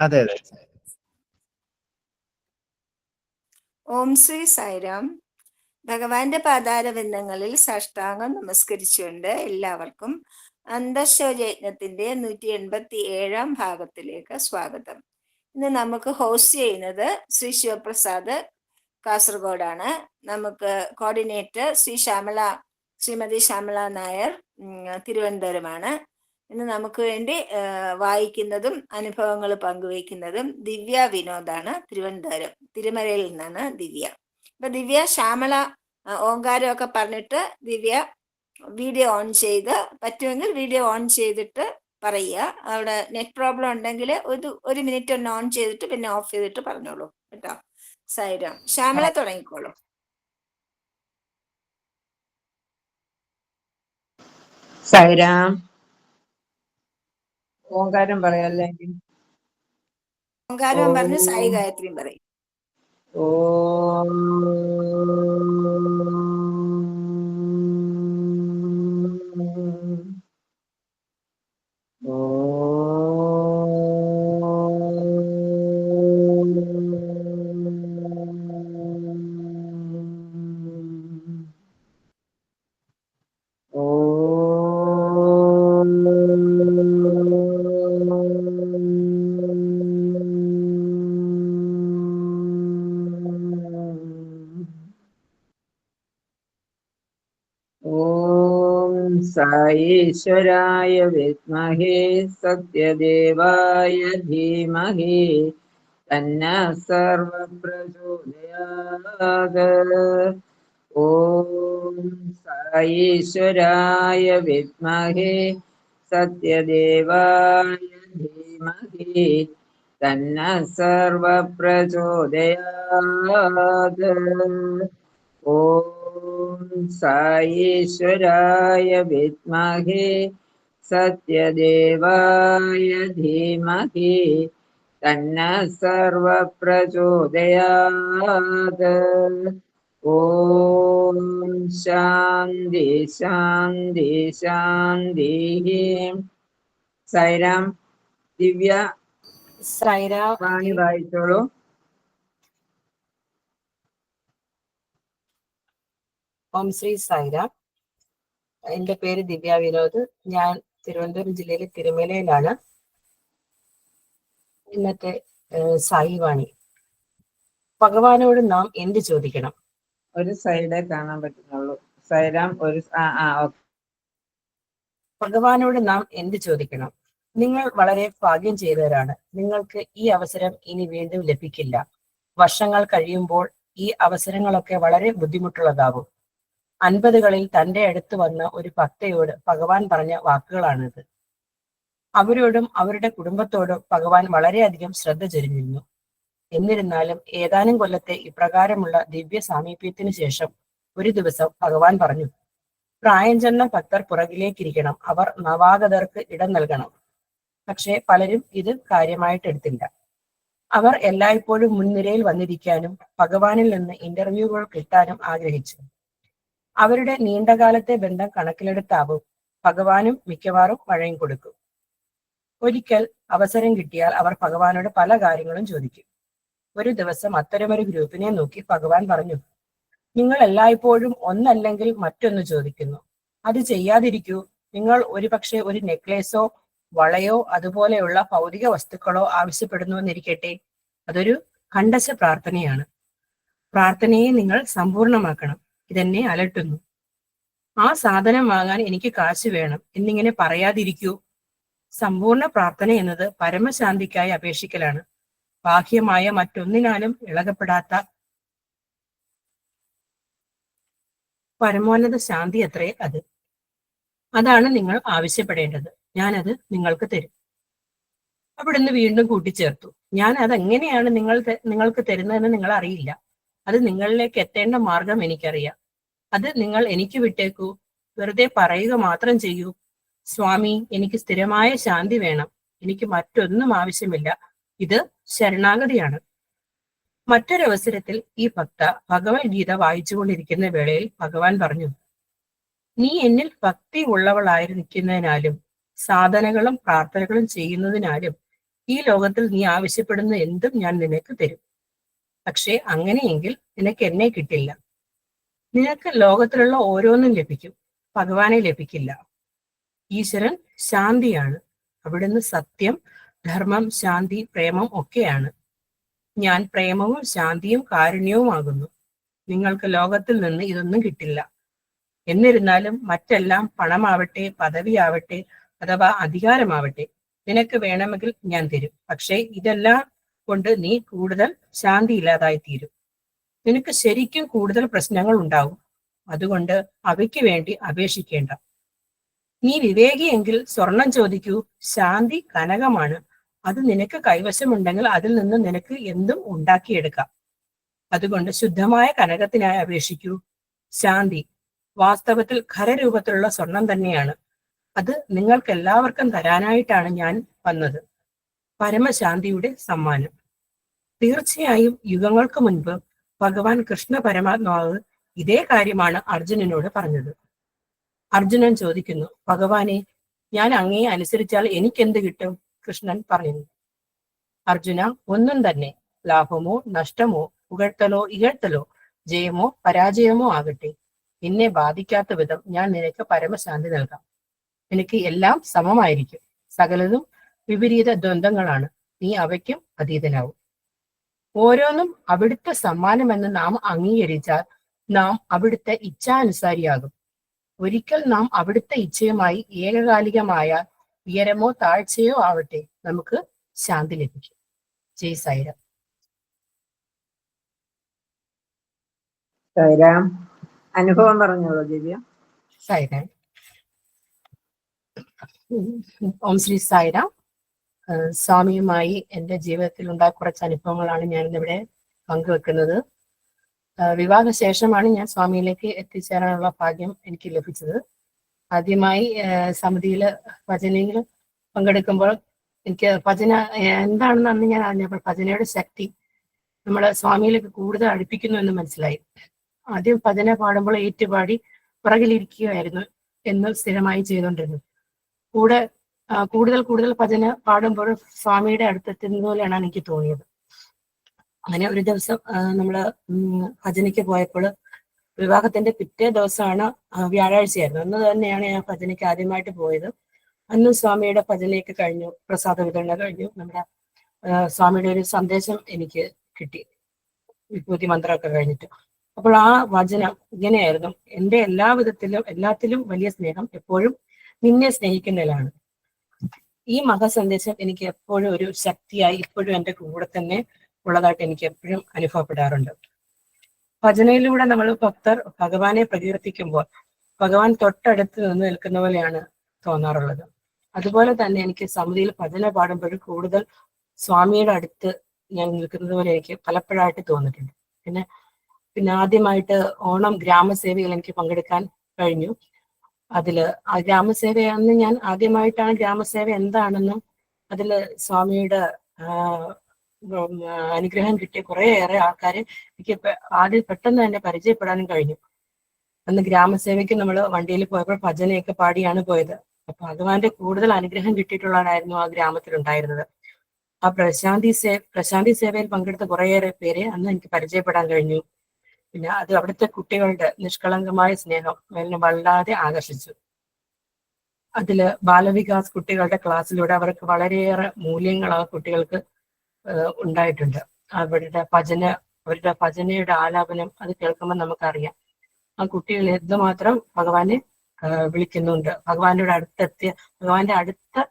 അതെ അതെ. ഓം ശ്രീ സായിരാം. ഭഗവാന്റെ പാതാരബന്ധങ്ങളിൽ സാഷ്ടാംഗം നമസ്കരിച്ചുകൊണ്ട് എല്ലാവർക്കും അന്തഃശൗചയജ്ഞത്തിന്റെ 187 ഭാഗത്തിലേക്ക് സ്വാഗതം. ഇന്ന് നമുക്ക് ഹോസ്റ്റ് ചെയ്യുന്നത് ശ്രീ ശിവപ്രസാദ് കാസർഗോഡാണ്. നമുക്ക് കോർഡിനേറ്റർ ശ്രീമതി ശ്യാമള നായർ തിരുവനന്തപുരമാണ്. ഇന്ന് നമുക്ക് വേണ്ടി വായിക്കുന്നതും അനുഭവങ്ങൾ പങ്കുവയ്ക്കുന്നതും ദിവ്യ വിനോദാണ്. തിരുവനന്തപുരം തിരുമലയിൽ നിന്നാണ് ദിവ്യ. അപ്പൊ ദിവ്യ, ശ്യാമള ഓങ്കാരമൊക്കെ പറഞ്ഞിട്ട് ദിവ്യ വീഡിയോ ഓൺ ചെയ്ത്, പറ്റുമെങ്കിൽ വീഡിയോ ഓൺ ചെയ്തിട്ട് പറയുക. അവിടെ നെറ്റ് പ്രോബ്ലം ഉണ്ടെങ്കിൽ ഒരു മിനിറ്റ് ഒന്ന് ഓൺ ചെയ്തിട്ട് പിന്നെ ഓഫ് ചെയ്തിട്ട് പറഞ്ഞോളൂ കേട്ടോ. സായിരാം. ശ്യാമള തുടങ്ങിക്കോളൂ. സായിരാം. ഓങ്കാരം പറയല്ലേ? ഓങ്കാരവും പറഞ്ഞ് സായി ഗായത്രിയും പറയും. ഓം സായീശ്വരായ വിദ്മഹേ സത്യദേവായ ധീമഹി തന്നഃ സർവം പ്രചോദയാത്. ഓം സായീശ്വരായ വിദ്മഹേ സത്യദേവായ ധീമഹി തന്നഃ സർവം പ്രചോദയാത്. ഓം സായീശ്വരായ വിദ്മഹേ സത്യദേവായ ധീമഹി തന്നഃ സർവം പ്രചോദയാത്. ഓം ശാന്തി ശാന്തി ശാന്തി. സായിരാം. ദിവ്യ വാണി വായിച്ചോളൂ. ഓം ശ്രീ സായിരാം. എൻ്റെ പേര് ദിവ്യ വിനോദ്. ഞാൻ തിരുവനന്തപുരം ജില്ലയിലെ തിരുമലയിലാണ്. ഇന്നത്തെ സായി വാണി. ഭഗവാനോട് നാം എന്ത് ചോദിക്കണം? ഒരു സൈഡേ കാണാൻ പറ്റുന്നുള്ളൂ. സായിരാം. ഭഗവാനോട് നാം എന്ത് ചോദിക്കണം? നിങ്ങൾ വളരെ ഭാഗ്യം ചെയ്തവരാണ്. നിങ്ങൾക്ക് ഈ അവസരം ഇനി വീണ്ടും ലഭിക്കില്ല. വർഷങ്ങൾ കഴിയുമ്പോൾ ഈ അവസരങ്ങളൊക്കെ വളരെ ബുദ്ധിമുട്ടുള്ളതാവും. 50കളിൽ തന്റെ അടുത്ത് വന്ന ഒരു ഭക്തയോട് ഭഗവാൻ പറഞ്ഞ വാക്കുകളാണിത്. അവരോടും അവരുടെ കുടുംബത്തോടും ഭഗവാൻ വളരെയധികം ശ്രദ്ധ ചൊരിഞ്ഞിരുന്നു. എന്നിരുന്നാലും ഏതാനും കൊല്ലത്തെ ഇപ്രകാരമുള്ള ദിവ്യ സാമീപ്യത്തിനു ശേഷം ഒരു ദിവസം ഭഗവാൻ പറഞ്ഞു, പ്രായം ചെന്ന ഭക്തർ പുറകിലേക്കിരിക്കണം, അവർ നവാഗതർക്ക് ഇടം നൽകണം. പക്ഷെ പലരും ഇത് കാര്യമായിട്ടെടുത്തില്ല. അവർ എല്ലായ്പ്പോഴും മുൻനിരയിൽ വന്നിരിക്കാനും ഭഗവാനിൽ നിന്ന് ഇന്റർവ്യൂകൾ കിട്ടാനും ആഗ്രഹിച്ചു. അവരുടെ നീണ്ടകാലത്തെ ബന്ധം കണക്കിലെടുത്താവും ഭഗവാനും മിക്കവാറും വഴങ്ങി കൊടുക്കും. ഒരിക്കൽ അവസരം കിട്ടിയാൽ അവർ ഭഗവാനോട് പല കാര്യങ്ങളും ചോദിക്കും. ഒരു ദിവസം അത്തരമൊരു ഗ്രൂപ്പിനെ നോക്കി ഭഗവാൻ പറഞ്ഞു, നിങ്ങൾ എല്ലായ്പ്പോഴും ഒന്നല്ലെങ്കിൽ മറ്റൊന്ന് ചോദിക്കുന്നു. അത് ചെയ്യാതിരിക്കൂ. നിങ്ങൾ ഒരുപക്ഷെ ഒരു നെക്ലേസോ വളയോ അതുപോലെയുള്ള ഭൗതിക വസ്തുക്കളോ ആവശ്യപ്പെടുന്നുവെന്നിരിക്കട്ടെ. അതൊരു ഖണ്ഡശ പ്രാർത്ഥനയാണ്. പ്രാർത്ഥനയെ നിങ്ങൾ സമ്പൂർണമാക്കണം. ഇതെന്നെ അലട്ടുന്നു. ആ സാധനം വാങ്ങാൻ എനിക്ക് കാശ് വേണം എന്നിങ്ങനെ പറയാതിരിക്കൂ. സമ്പൂർണ്ണ പ്രാർത്ഥന എന്നത് പരമശാന്തിക്കായി അപേക്ഷിക്കലാണ്. ബാഹ്യമായ മറ്റൊന്നിനാലും ഇളകപ്പെടാത്ത പരമോന്നത ശാന്തി അത്രേ അത്. അതാണ് നിങ്ങൾ ആവശ്യപ്പെടേണ്ടത്. ഞാനത് നിങ്ങൾക്ക് തരും. അവിടുന്ന് വീണ്ടും കൂട്ടിച്ചേർത്തു, ഞാൻ അതെങ്ങനെയാണ് നിങ്ങൾക്ക് തരുന്നതെന്ന് നിങ്ങൾ അറിയില്ല. അത് നിങ്ങളിലേക്ക് എത്തേണ്ട മാർഗം എനിക്കറിയാം. അത് നിങ്ങൾ എനിക്ക് വിട്ടേക്കൂ. വെറുതെ പറയുക മാത്രം ചെയ്യൂ. സ്വാമി, എനിക്ക് സ്ഥിരമായ ശാന്തി വേണം. എനിക്ക് മറ്റൊന്നും ആവശ്യമില്ല. ഇത് ശരണാഗതിയാണ്. മറ്റൊരവസരത്തിൽ ഈ ഭക്ത ഭഗവത്ഗീത വായിച്ചുകൊണ്ടിരിക്കുന്ന വേളയിൽ ഭഗവാൻ പറഞ്ഞു, നീ എന്നിൽ ഭക്തി ഉള്ളവളായിരിക്കുന്നതിനാലും സാധനകളും പ്രാർത്ഥനകളും ചെയ്യുന്നതിനാലും ഈ ലോകത്തിൽ നീ ആവശ്യപ്പെടുന്ന എന്തും ഞാൻ നിനക്ക് തരും. പക്ഷേ അങ്ങനെയെങ്കിൽ നിനക്ക് എന്നെ കിട്ടില്ല. നിനക്ക് ലോകത്തിലുള്ള ഓരോന്നും ലഭിക്കും, ഭഗവാനെ ലഭിക്കില്ല. ഈശ്വരൻ ശാന്തിയാണ്. അവിടുന്ന് സത്യം, ധർമ്മം, ശാന്തി, പ്രേമം ഒക്കെയാണ്. ഞാൻ പ്രേമവും ശാന്തിയും കാരുണ്യവുമാകുന്നു. നിങ്ങൾക്ക് ലോകത്തിൽ നിന്ന് ഇതൊന്നും കിട്ടില്ല. എന്നിരുന്നാലും മറ്റെല്ലാം പണമാവട്ടെ, പദവിയാവട്ടെ, അഥവാ അധികാരമാവട്ടെ, നിനക്ക് വേണമെങ്കിൽ ഞാൻ തരും. പക്ഷേ ഇതെല്ലാം കൊണ്ട് നീ കൂടുതൽ ശാന്തി ഇല്ലാതായി തീരും. നിനക്ക് ശരിക്കും കൂടുതൽ പ്രശ്നങ്ങൾ ഉണ്ടാവും. അതുകൊണ്ട് അവയ്ക്ക് വേണ്ടി അപേക്ഷിക്കേണ്ട. നീ വിവേകിയെങ്കിൽ സ്വർണം ചോദിക്കൂ. ശാന്തി കനകമാണ്. അത് നിനക്ക് കൈവശമുണ്ടെങ്കിൽ അതിൽ നിന്ന് നിനക്ക് എന്തും ഉണ്ടാക്കിയെടുക്കാം. അതുകൊണ്ട് ശുദ്ധമായ കനകത്തിനായി അപേക്ഷിക്കൂ. ശാന്തി വാസ്തവത്തിൽ ഖരരൂപത്തിലുള്ള സ്വർണം തന്നെയാണ്. അത് നിങ്ങൾക്ക് എല്ലാവർക്കും തരാനായിട്ടാണ് ഞാൻ വന്നത്. പരമശാന്തിയുടെ സമ്മാനം. തീർച്ചയായും യുഗങ്ങൾക്ക് മുൻപ് ഭഗവാൻ കൃഷ്ണ പരമാത്മാവ് ഇതേ കാര്യമാണ് അർജുനനോട് പറഞ്ഞത്. അർജുനൻ ചോദിക്കുന്നു, ഭഗവാനെ, ഞാൻ അങ്ങയെ അനുസരിച്ചാൽ എനിക്കെന്ത് കിട്ടും? കൃഷ്ണൻ പറയുന്നു, അർജുന, ഒന്നും തന്നെ. ലാഭമോ നഷ്ടമോ, പുകഴ്ത്തലോ ഇകഴ്ത്തലോ, ജയമോ പരാജയമോ ആകട്ടെ, എന്നെ ബാധിക്കാത്ത വിധം ഞാൻ നിനക്ക് പരമശാന്തി നൽകാം. നിനക്ക് എല്ലാം സമമായിരിക്കും. സകലതും വിപരീത ദ്വന്ദ്ങ്ങളാണ്. നീ അവയ്ക്കും അതീതനാവും. ഓരോന്നും അവിടുത്തെ സമ്മാനമെന്ന് നാം അംഗീകരിച്ചാൽ നാം അവിടുത്തെ ഇച്ഛാനുസാരിയാകും. ഒരിക്കൽ നാം അവിടുത്തെ ഇച്ഛയുമായി ഏകകാലികമായ ഉയരമോ താഴ്ചയോ ആവട്ടെ, നമുക്ക് ശാന്തി ലഭിക്കും. ജയ് സായിരാം. സായിരാം. അനുഭവം പറഞ്ഞോളൂ ദിവ്യ. സായിരാം. ഓം ശ്രീ സായിരാം. സ്വാമിയുമായി എൻ്റെ ജീവിതത്തിൽ ഉണ്ടായ കുറച്ച് അനുഭവങ്ങളാണ് ഞാൻ ഇന്നിവിടെ പങ്കുവെക്കുന്നത്. വിവാഹശേഷമാണ് ഞാൻ സ്വാമിയിലേക്ക് എത്തിച്ചേരാനുള്ള ഭാഗ്യം എനിക്ക് ലഭിച്ചത്. ആദ്യമായി സമിതിയില് ഭജനയിൽ പങ്കെടുക്കുമ്പോൾ എനിക്ക് ഭജന എന്താണെന്ന് അന്ന് ഞാൻ അറിഞ്ഞപ്പോൾ ഭജനയുടെ ശക്തി നമ്മളെ സ്വാമിയിലേക്ക് കൂടുതൽ അടുപ്പിക്കുന്നു എന്ന് മനസ്സിലായി. ആദ്യം ഭജന പാടുമ്പോൾ ഏറ്റുപാടി പുറകിലിരിക്കുകയായിരുന്നു എന്ന് സ്ഥിരമായി ചെയ്തുകൊണ്ടിരുന്നു. കൂടുതൽ ഭജന പാടുമ്പോൾ സ്വാമിയുടെ അടുത്തെത്തുന്ന പോലെയാണ് എനിക്ക് തോന്നിയത്. അങ്ങനെ ഒരു ദിവസം നമ്മള് ഭജനയ്ക്ക് പോയപ്പോൾ വിവാഹത്തിന്റെ പിറ്റേ ദിവസമാണ്, വ്യാഴാഴ്ചയായിരുന്നു. അന്ന് തന്നെയാണ് ഞാൻ ഭജനയ്ക്ക് ആദ്യമായിട്ട് പോയത്. അന്ന് സ്വാമിയുടെ ഭജനയൊക്കെ കഴിഞ്ഞു, പ്രസാദ വിതരണം കഴിഞ്ഞു. നമ്മുടെ സ്വാമിയുടെ ഒരു സന്ദേശം എനിക്ക് കിട്ടി, വിഭൂതി മന്ത്രമൊക്കെ കഴിഞ്ഞിട്ട്. അപ്പോൾ ആ വചനം ഇങ്ങനെയായിരുന്നു: എൻ്റെ എല്ലാത്തിലും വലിയ സ്നേഹം എപ്പോഴും നിന്നെ സ്നേഹിക്കുന്നതിലാണ്. ഈ മഹാസന്ദേശം എനിക്ക് എപ്പോഴും ഒരു ശക്തിയായി ഇപ്പോഴും എൻ്റെ കൂടെ തന്നെ ഉള്ളതായിട്ട് എനിക്ക് എപ്പോഴും അനുഭവപ്പെടാറുണ്ട്. ഭജനയിലൂടെ നമ്മൾ ഭക്തർ ഭഗവാനെ പ്രകീർത്തിക്കുമ്പോൾ ഭഗവാൻ തൊട്ടടുത്ത് നിന്ന് നിൽക്കുന്ന പോലെയാണ് തോന്നാറുള്ളത്. അതുപോലെ തന്നെ എനിക്ക് സമിതിയിൽ ഭജന പാടുമ്പോഴും കൂടുതൽ സ്വാമിയുടെ അടുത്ത് ഞാൻ നിൽക്കുന്നത് പോലെ എനിക്ക് പലപ്പോഴായിട്ട് തോന്നിയിട്ടുണ്ട്. പിന്നെ ആദ്യമായിട്ട് ഓണം ഗ്രാമസേവയിൽ എനിക്ക് പങ്കെടുക്കാൻ കഴിഞ്ഞു. അതില് ആ ഗ്രാമസേവ അന്ന് ഞാൻ ആദ്യമായിട്ടാണ് ഗ്രാമസേവ എന്താണെന്നും അതില് സ്വാമിയുടെ അനുഗ്രഹം കിട്ടിയ കുറേയേറെ ആൾക്കാരെ എനിക്ക് ആദ്യം പെട്ടെന്ന് തന്നെ പരിചയപ്പെടാനും കഴിഞ്ഞു. അന്ന് ഗ്രാമസേവയ്ക്ക് നമ്മൾ വണ്ടിയിൽ പോയപ്പോൾ ഭജനയൊക്കെ പാടിയാണ് പോയത്. അപ്പൊ ഭഗവാന്റെ കൂടുതൽ അനുഗ്രഹം കിട്ടിയിട്ടുള്ളവരായിരുന്നു ആ ഗ്രാമത്തിലുണ്ടായിരുന്നത്. ആ പ്രശാന്തി സേവയിൽ പങ്കെടുത്ത കുറേയേറെ പേരെ അന്ന് എനിക്ക് പരിചയപ്പെടാൻ കഴിഞ്ഞു. പിന്നെ അത് അവിടുത്തെ കുട്ടികളുടെ നിഷ്കളങ്കമായ സ്നേഹം എന്നെ വല്ലാതെ ആകർഷിച്ചു. അതില് ബാലവികാസ് കുട്ടികളുടെ ക്ലാസ്സിലൂടെ അവർക്ക് വളരെയേറെ മൂല്യങ്ങൾ ആ കുട്ടികൾക്ക് ഉണ്ടായിട്ടുണ്ട്. അവരുടെ ഭജനയുടെ ആലാപനം അത് കേൾക്കുമ്പോൾ നമുക്കറിയാം ആ കുട്ടികൾ എന്തുമാത്രം ഭഗവാനെ വിളിക്കുന്നുണ്ട്. ഭഗവാന്റെ അടുത്ത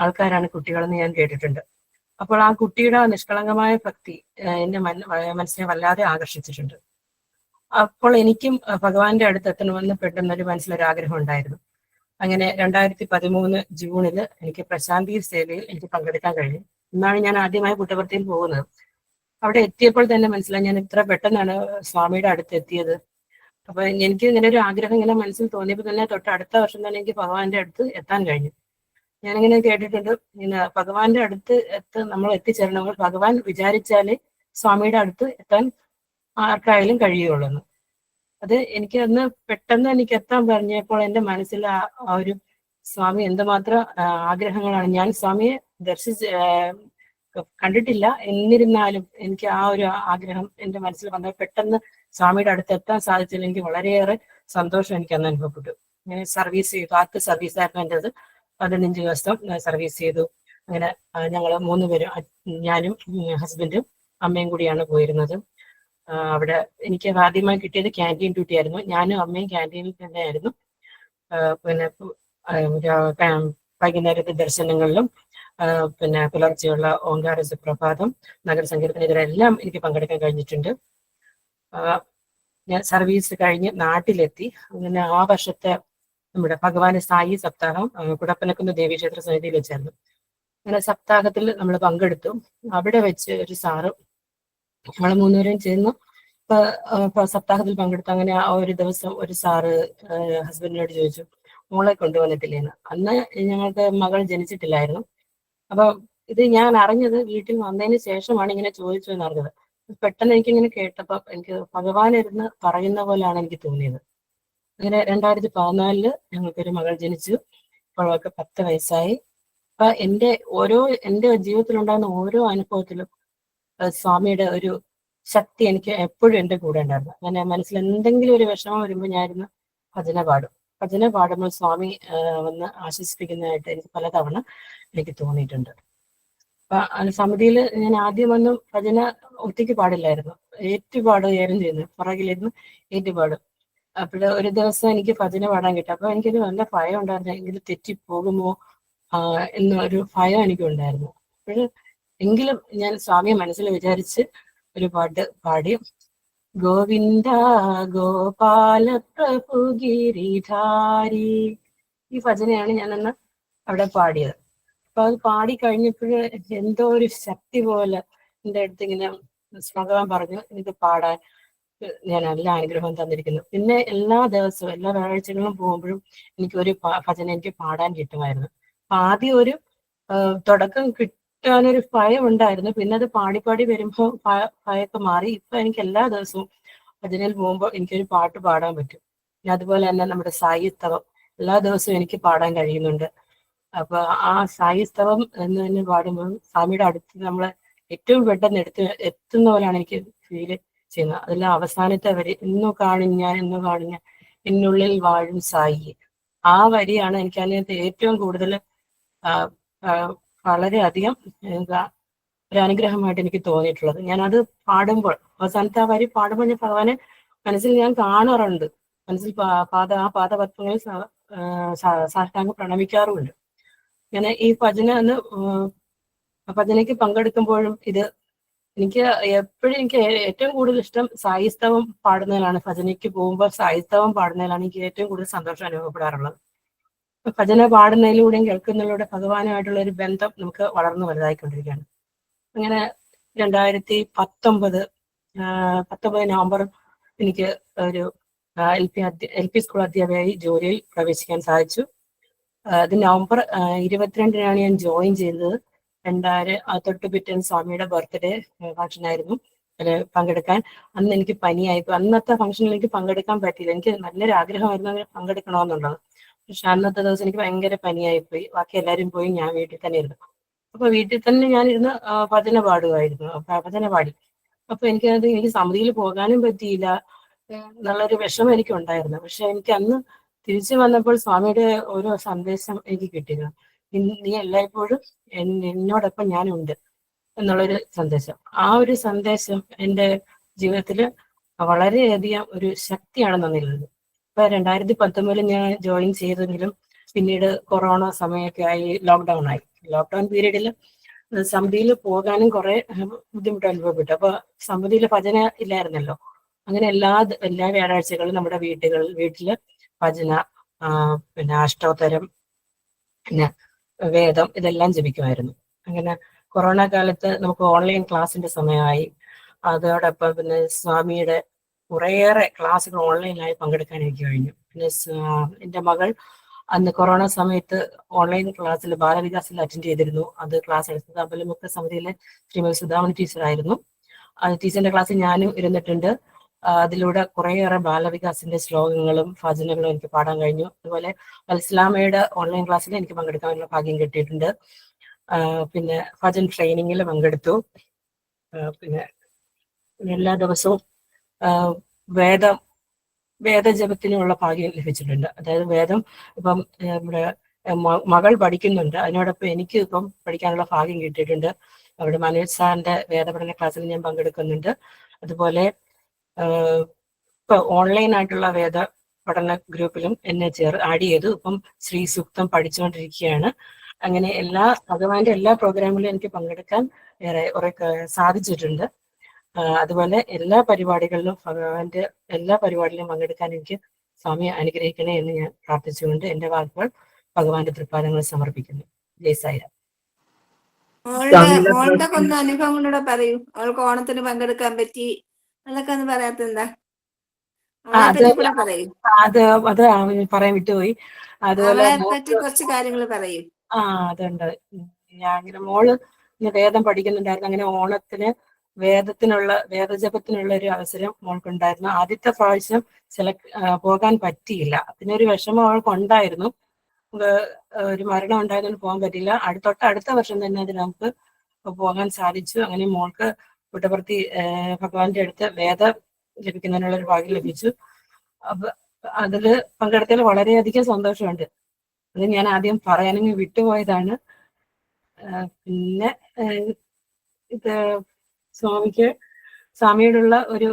ആൾക്കാരാണ് കുട്ടികളെന്ന് ഞാൻ കേട്ടിട്ടുണ്ട്. അപ്പോൾ ആ കുട്ടിയുടെ നിഷ്കളങ്കമായ ഭക്തി എന്റെ മനസ്സിനെ വല്ലാതെ ആകർഷിച്ചിട്ടുണ്ട്. അപ്പോൾ എനിക്കും ഭഗവാന്റെ അടുത്ത് എത്തണമെന്ന് പെട്ടെന്നൊരു മനസ്സിലൊരാഗ്രഹം ഉണ്ടായിരുന്നു. അങ്ങനെ 2013 ജൂണിൽ എനിക്ക് പ്രശാന്തി സേവയിൽ എനിക്ക് പങ്കെടുക്കാൻ കഴിഞ്ഞു. ഇന്നാണ് ഞാൻ ആദ്യമായി പുട്ടപർത്തിയിൽ പോകുന്നത്. അവിടെ എത്തിയപ്പോൾ തന്നെ മനസ്സിലായി ഞാൻ ഇത്ര പെട്ടെന്നാണ് സ്വാമിയുടെ അടുത്ത് എത്തിയത്. അപ്പൊ എനിക്ക് ഇങ്ങനെ ഒരു ആഗ്രഹം ഇങ്ങനെ മനസ്സിൽ തോന്നിയപ്പോൾ തന്നെ അടുത്ത വർഷം തന്നെ എനിക്ക് ഭഗവാന്റെ അടുത്ത് എത്താൻ കഴിഞ്ഞു. ഞാനിങ്ങനെ കേട്ടിട്ടുണ്ട്, ഇങ്ങനെ ഭഗവാന്റെ അടുത്ത് നമ്മൾ എത്തിച്ചേരണമെങ്കിൽ ഭഗവാൻ വിചാരിച്ചാലേ സ്വാമിയുടെ അടുത്ത് എത്താൻ ആർക്കായാലും കഴിയുള്ളൂ. അത് എനിക്ക് അന്ന് പെട്ടെന്ന് എനിക്ക് എത്താൻ പറഞ്ഞപ്പോൾ എൻ്റെ മനസ്സിൽ ആ ഒരു സ്വാമി എന്തുമാത്രം ആഗ്രഹങ്ങളാണ്. ഞാൻ സ്വാമിയെ കണ്ടിട്ടില്ല, എന്നിരുന്നാലും എനിക്ക് ആ ഒരു ആഗ്രഹം എന്റെ മനസ്സിൽ വന്നത് പെട്ടെന്ന് സ്വാമിയുടെ അടുത്ത് എത്താൻ സാധിച്ചതിൽ എനിക്ക് വളരെയേറെ സന്തോഷം എനിക്ക് അന്ന് അനുഭവപ്പെട്ടു. അങ്ങനെ സർവീസ് ചെയ്തു, ആർക്ക് സർവീസ് ആയിരുന്നു എൻ്റെത്. 15 ദിവസം സർവീസ് ചെയ്തു. അങ്ങനെ ഞങ്ങൾ 3 പേരും, ഞാനും ഹസ്ബൻഡും അമ്മയും കൂടിയാണ് പോയിരുന്നത്. അവിടെ എനിക്ക് ആദ്യമായി കിട്ടിയത് ക്യാൻറ്റീൻ ഡ്യൂട്ടി ആയിരുന്നു. ഞാനും അമ്മയും ക്യാൻറ്റീനിൽ തന്നെയായിരുന്നു. പിന്നെ വൈകുന്നേരത്തെ ദർശനങ്ങളിലും പിന്നെ പുലർച്ചെയുള്ള ഓങ്കാര സുപ്രഭാതം, നഗരസങ്കീർത്തനം, ഇതിലെല്ലാം എനിക്ക് പങ്കെടുക്കാൻ കഴിഞ്ഞിട്ടുണ്ട്. ഞാൻ സർവീസ് കഴിഞ്ഞ് നാട്ടിലെത്തി. അങ്ങനെ ആ വർഷത്തെ നമ്മുടെ ഭഗവാന്റെ സായി സപ്താഹം കുടപ്പനക്കുന്ന് ദേവീക്ഷേത്ര സമിതിയിൽ വെച്ചായിരുന്നു. അങ്ങനെ സപ്താഹത്തിൽ നമ്മൾ പങ്കെടുത്തു. അവിടെ വെച്ച് ഒരു സാറ്, നമ്മൾ 3 പേരും ചേർന്ന് സപ്താഹത്തിൽ പങ്കെടുത്തു. അങ്ങനെ ആ ഒരു ദിവസം ഒരു സാറ് ഹസ്ബൻഡിനോട് ചോദിച്ചു, മോളെ കൊണ്ടുവന്നിട്ടില്ലേന്ന്. അന്ന് ഞങ്ങൾക്ക് മകൾ ജനിച്ചിട്ടില്ലായിരുന്നു. അപ്പൊ ഇത് ഞാൻ അറിഞ്ഞത് വീട്ടിൽ വന്നതിന് ശേഷമാണ് ഇങ്ങനെ ചോദിച്ചു എന്നറിഞ്ഞത്. പെട്ടെന്ന് എനിക്കിങ്ങനെ കേട്ടപ്പോ എനിക്ക് ഭഗവാൻ ഇരുന്ന് പറയുന്ന പോലെയാണ് എനിക്ക് തോന്നിയത്. അങ്ങനെ 2014 ഞങ്ങൾക്കൊരു മകൾ ജനിച്ചു. ഇപ്പോൾ അവൾക്ക് 10 വയസ്സായി. അപ്പൊ എൻ്റെ ജീവിതത്തിലുണ്ടാകുന്ന ഓരോ അനുഭവത്തിലും സ്വാമിയുടെ ഒരു ശക്തി എനിക്ക് എപ്പോഴും എൻ്റെ കൂടെ ഉണ്ടായിരുന്നു. അങ്ങനെ മനസ്സിൽ എന്തെങ്കിലും ഒരു വിഷമം വരുമ്പോൾ ഞാനിരുന്ന് ഭജന പാടും. ഭജന പാടുമ്പോൾ സ്വാമി വന്ന് ആശ്വസിപ്പിക്കുന്നതായിട്ട് എനിക്ക് പലതവണ എനിക്ക് തോന്നിയിട്ടുണ്ട്. അപ്പൊ സമിതിയിൽ ഞാൻ ആദ്യമൊന്നും ഭജന ഒറ്റയ്ക്ക് പാടില്ലായിരുന്നു, ഏറ്റുപാടുകയായിരുന്നു ചെയ്യുന്നത്. പുറകിലിരുന്ന് ഏറ്റുപാടും. അപ്പോൾ ഒരു ദിവസം എനിക്ക് ഭജന പാടാൻ കിട്ടി. അപ്പൊ എനിക്കൊരു നല്ല ഭയം ഉണ്ടായിരുന്നു, എങ്കിലും തെറ്റിപ്പോകുമോ എന്നൊരു ഭയം എനിക്കുണ്ടായിരുന്നു. എങ്കിലും ഞാൻ സ്വാമിയെ മനസ്സിൽ വിചാരിച്ച് ഒരു പാട്ട് പാടി. ഗോവിന്ദ ഗോപാല പ്രഭു ഗിരിധാരി, ഈ ഭജനയാണ് ഞാനന്ന് അവിടെ പാടിയത്. അപ്പൊ അത് പാടി കഴിഞ്ഞപ്പോഴ് എന്തോ ഒരു ശക്തി പോലെ എൻ്റെ അടുത്ത് ഇങ്ങനെ ഭഗവാൻ പറഞ്ഞു, എനിക്ക് പാടാൻ ഞാൻ എല്ലാ അനുഗ്രഹവും തന്നിരിക്കുന്നു. പിന്നെ എല്ലാ ദിവസവും എല്ലാ വ്യാഴാഴ്ചകളിലും പോകുമ്പോഴും എനിക്കൊരു ഭജന എനിക്ക് പാടാൻ കിട്ടുമായിരുന്നു. അപ്പൊ ആദ്യം ഒരു തുടക്കം കിട്ടാനൊരു ഭയം ഉണ്ടായിരുന്നു. പിന്നെ അത് പാടി പാടി വരുമ്പോൾ ഭയമൊക്കെ മാറി. ഇപ്പൊ എനിക്ക് എല്ലാ ദിവസവും ഭജനയിൽ പോകുമ്പോൾ എനിക്കൊരു പാട്ട് പാടാൻ പറ്റും. അതുപോലെ തന്നെ നമ്മുടെ സായിസ്തവം എല്ലാ ദിവസവും എനിക്ക് പാടാൻ കഴിയുന്നുണ്ട്. അപ്പൊ ആ സായിസ്തവം എന്ന് തന്നെ പാടുമ്പോൾ സ്വാമിയുടെ അടുത്ത് നമ്മളെ ഏറ്റവും പെട്ടെന്ന് എത്തുന്ന പോലെയാണ് എനിക്ക് ഫീല് ചെയ്യുന്നത്. അതെല്ലാം അവസാനത്തെ വരി, എന്നു കാണിഞ്ഞ എന്നുള്ളിൽ വാഴും സായി, ആ വരിയാണ് എനിക്ക് അതിനകത്ത് ഏറ്റവും കൂടുതൽ വളരെയധികം ഒരു അനുഗ്രഹമായിട്ട് എനിക്ക് തോന്നിയിട്ടുള്ളത്. ഞാനത് പാടുമ്പോൾ, അവസാനത്തെ ആ വരി പാടുമ്പോൾ ഞാൻ ഭഗവാനെ മനസ്സിൽ ഞാൻ കാണാറുണ്ട്. മനസ്സിൽ ആ പാദപത്മങ്ങളിൽ സാഷ്ടാംഗം പ്രണമിക്കാറുമുണ്ട്. ഇങ്ങനെ ഈ ഭജനയ്ക്ക് പങ്കെടുക്കുമ്പോഴും ഇത് എനിക്ക് എപ്പോഴും എനിക്ക് ഏറ്റവും കൂടുതൽ ഇഷ്ടം സായിസ്തവം പാടുന്നതിലാണ്. ഭജനയ്ക്ക് പോകുമ്പോൾ സായിസ്തവം പാടുന്നതിലാണ് എനിക്ക് ഏറ്റവും കൂടുതൽ സന്തോഷം അനുഭവപ്പെടാറുള്ളത്. ഭജന പാടുന്നതിലൂടെയും കേൾക്കുന്നതിലൂടെ ഭഗവാനുമായിട്ടുള്ള ഒരു ബന്ധം നമുക്ക് വളർന്നു വലുതായിക്കൊണ്ടിരിക്കുകയാണ്. അങ്ങനെ 2019 നവംബർ എനിക്ക് ഒരു LP സ്കൂൾ അധ്യാപികയായി ജോലിയിൽ പ്രവേശിക്കാൻ സാധിച്ചു. അത് നവംബർ 22-നാണ് ഞാൻ ജോയിൻ ചെയ്തത്. തൊട്ട് പിറ്റേന്ന് സ്വാമിയുടെ ബർത്ത്ഡേ ഫംഗ്ഷൻ ആയിരുന്നു. അതിൽ പങ്കെടുക്കാൻ അന്ന് എനിക്ക് പനിയായിപ്പോ അന്നത്തെ ഫംഗ്ഷനിൽ എനിക്ക് പങ്കെടുക്കാൻ പറ്റിയില്ല. എനിക്ക് നല്ലൊരു ആഗ്രഹമായിരുന്നു അങ്ങനെ പങ്കെടുക്കണമെന്നുള്ളത്. പക്ഷെ അന്നത്തെ ദിവസം എനിക്ക് ഭയങ്കര പനിയായിപ്പോയി. ബാക്കി എല്ലാവരും പോയി, ഞാൻ വീട്ടിൽ തന്നെ ഇരുന്നു. അപ്പൊ വീട്ടിൽ തന്നെ ഞാനിരുന്ന് ഭജന പാടുമായിരുന്നു, ഭജന പാടി. അപ്പൊ എനിക്ക് സമിതിയിൽ പോകാനും പറ്റിയില്ല എന്നുള്ളൊരു വിഷമം എനിക്ക് ഉണ്ടായിരുന്നു. പക്ഷെ എനിക്ക് അന്ന് തിരിച്ചു വന്നപ്പോൾ സ്വാമിയുടെ ഓരോ സന്ദേശം എനിക്ക് കിട്ടിയിരുന്നു. നീ എല്ലായ്പ്പോഴും എന്നോടൊപ്പം ഞാനുണ്ട് എന്നുള്ളൊരു സന്ദേശം. ആ ഒരു സന്ദേശം എൻ്റെ ജീവിതത്തിൽ വളരെയധികം ഒരു ശക്തിയാണ് തന്നിരുന്നത്. ഇപ്പൊ 2019 ഞാൻ ജോയിൻ ചെയ്തെങ്കിലും പിന്നീട് കൊറോണ സമയമൊക്കെ ആയി, ലോക്ക്ഡൗൺ പീരീഡിൽ സമിതിയിൽ പോകാനും കുറെ ബുദ്ധിമുട്ട് അനുഭവപ്പെട്ടു. അപ്പൊ സമിതിയിൽ ഭജന ഇല്ലായിരുന്നല്ലോ. അങ്ങനെ എല്ലാ വ്യാഴാഴ്ചകളും നമ്മുടെ വീട്ടില് ഭജന, പിന്നെ അഷ്ടോത്തരം, പിന്നെ വേദം, ഇതെല്ലാം ജപിക്കുമായിരുന്നു. അങ്ങനെ കൊറോണ കാലത്ത് നമുക്ക് ഓൺലൈൻ ക്ലാസ്സിന്റെ സമയമായി. അതോടൊപ്പം പിന്നെ സ്വാമിയുടെ കുറേയേറെ ക്ലാസ്സുകൾ ഓൺലൈനായി പങ്കെടുക്കാൻ എനിക്ക് കഴിഞ്ഞു. പിന്നെ എൻ്റെ മകൾ അന്ന് കൊറോണ സമയത്ത് ഓൺലൈൻ ക്ലാസ്സിൽ ബാലവികാസിൽ അറ്റൻഡ് ചെയ്തിരുന്നു. അത് ക്ലാസ് എടുത്തത് അമ്പലമുക്ത സമിതിയിലെ ശ്രീമതി സുധാമണി ടീച്ചറായിരുന്നു. ടീച്ചറിന്റെ ക്ലാസ്സിൽ ഞാനും ഇരുന്നിട്ടുണ്ട്. അതിലൂടെ കുറേയേറെ ബാലവികാസിന്റെ ശ്ലോകങ്ങളും ഭജനകളും എനിക്ക് പാടാൻ കഴിഞ്ഞു. അതുപോലെ അൽസ്ലാമയുടെ ഓൺലൈൻ ക്ലാസ്സിൽ എനിക്ക് പങ്കെടുക്കാനുള്ള ഭാഗ്യം കിട്ടിയിട്ടുണ്ട്. പിന്നെ ഭജൻ ട്രെയിനിങ്ങിൽ പങ്കെടുത്തു. പിന്നെ എല്ലാ ദിവസവും വേദജപത്തിനുള്ള ഭാഗ്യം ലഭിച്ചിട്ടുണ്ട്. അതായത് വേദം ഇപ്പം നമ്മുടെ മകൾ പഠിക്കുന്നുണ്ട്, അതിനോടൊപ്പം എനിക്ക് ഇപ്പം പഠിക്കാനുള്ള ഭാഗ്യം കിട്ടിയിട്ടുണ്ട്. അവിടെ മനോജ് സാറിന്റെ വേദപഠന ക്ലാസ്സിൽ ഞാൻ പങ്കെടുക്കുന്നുണ്ട്. അതുപോലെ ഇപ്പൊ ഓൺലൈൻ ആയിട്ടുള്ള വേദ പഠന ഗ്രൂപ്പിലും എന്നെ ആഡ് ചെയ്തു. ഇപ്പം ശ്രീ സൂക്തം പഠിച്ചുകൊണ്ടിരിക്കുകയാണ്. അങ്ങനെ ഭഗവാന്റെ എല്ലാ പ്രോഗ്രാമിലും എനിക്ക് പങ്കെടുക്കാൻ കുറെ സാധിച്ചിട്ടുണ്ട്. അതുപോലെ എല്ലാ പരിപാടികളിലും ഭഗവാന്റെ എല്ലാ പരിപാടിയിലും പങ്കെടുക്കാൻ എനിക്ക് സ്വാമി അനുഗ്രഹിക്കണേ എന്ന് ഞാൻ പ്രാർത്ഥിച്ചുകൊണ്ട് എന്റെ വാക്കുകൾ ഭഗവാന്റെ തൃപ്പാദങ്ങളിൽ സമർപ്പിക്കുന്നു. ജയ് സായിരാം. മോളുടെ കൊന്ന അനുഭവങ്ങളൂടെ പറയൂ. അവൾക്ക് ഓണത്തിന് പങ്കെടുക്കാൻ പറ്റി, അതൊക്കെ ഒന്ന് പറയാത്തെന്താ? അത് പറയാൻ വിട്ടുപോയി. അതുപോലെ കുറച്ച് കാര്യങ്ങൾ പറയൂ. അതുണ്ട്. ഞാൻ മോള് വേദം പഠിക്കുന്നുണ്ടായിരുന്നു. അങ്ങനെ ഓണത്തിന് വേദജപത്തിനുള്ള ഒരു അവസരം മോൾക്കുണ്ടായിരുന്നു. ആദ്യത്തെ പ്രാവശ്യം പോകാൻ പറ്റിയില്ല. അതിനൊരു വിഷമം അവൾക്കുണ്ടായിരുന്നു. ഒരു മരണം ഉണ്ടായതുകൊണ്ട് പോകാൻ പറ്റില്ല. അടുത്ത വർഷം തന്നെ അതിന് നമുക്ക് പോകാൻ സാധിച്ചു. അങ്ങനെ മോൾക്ക് പുട്ടപർത്തി ഭഗവാന്റെ അടുത്ത് വേദം ലഭിക്കുന്നതിനുള്ള ഒരു ഭാഗ്യം ലഭിച്ചു. അപ്പൊ അതില് പങ്കെടുത്തതിൽ വളരെയധികം സന്തോഷമുണ്ട്. അത് ഞാൻ ആദ്യം പറയാനെങ്കിൽ വിട്ടുപോയതാണ്. പിന്നെ ഇത് സ്വാമിയോടുള്ള ഒരു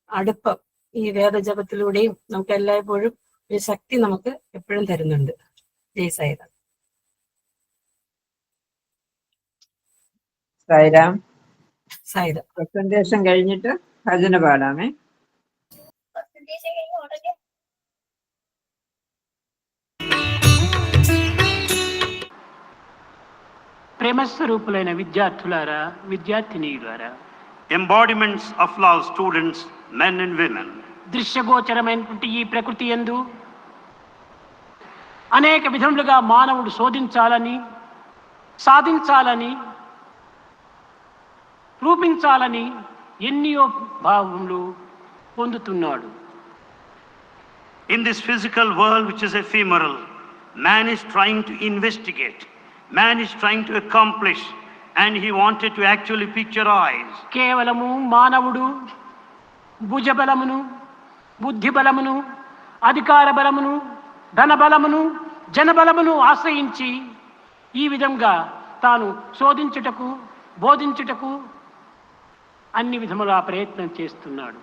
അടുപ്പം ഈ വേദജപത്തിലൂടെയും നമുക്ക് എല്ലായ്പ്പോഴും ഒരു ശക്തി നമുക്ക് എപ്പോഴും തരുന്നുണ്ട്. ജയ് സായിരാം. സായിരാം. സായിരാം. പ്രസന്റേഷൻ കഴിഞ്ഞിട്ട് ഭജന പാടാമേ. ప్రేమస్వరూపులైన విద్యార్థులారా, విద్యార్థినీయులారా, embodiments of love students, men and women, దృశ్యగోచరమైనటువంటి ఈ ప్రకృతి యందు అనేక విధములుగా మానవుడు శోధించాలని, సాధించాలని, రూపించాలని ఎన్నో భావములు పొందుతున్నాడు. in this physical world which is ephemeral, man is trying to investigate, man is trying to accomplish, and he wanted to actually picturize. కేవలము మానవుడు భుజబలమును, బుద్ధిబలమును, అధికార బలమును, ధనబలమును, జనబలమును ఆశ్రయించి ఈ విధంగా తాను శోధించుటకు, బోధించుటకు అన్ని విధముల ప్రయత్నం చేస్తున్నాడు.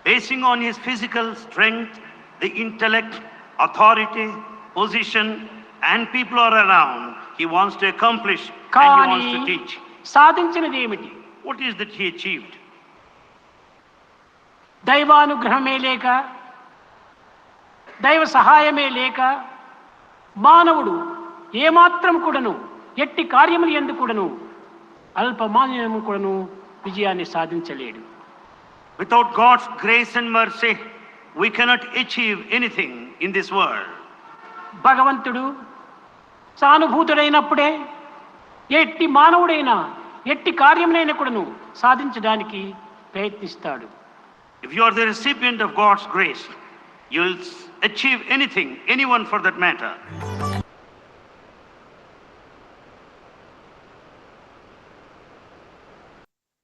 Basing on his physical strength, the intellect, authority, position, and people are around, he wants to accomplish and he wants to teach. సాధించినది ఏమిటి? What is that he achieved? దైవానుగ్రహమే లేక, దైవ సహాయమే లేక మానవుడు ఏమాత్రం కూడాను, ఎట్టి కార్యములు యందు కూడాను, అల్పమాన్యము కూడాను విజయాన్ని సాధించలేడు. Without God's grace and mercy, we cannot achieve anything in this world. భగవంతుడు సానుభూతుడైనప్పుడే ఎట్టి మానవుడైనా, ఎట్టి కార్యమునైనా కూడాను సాధించడానికి ప్రయత్నిస్తాడు. If you are the recipient of God's grace, you will achieve anything, anyone for that matter.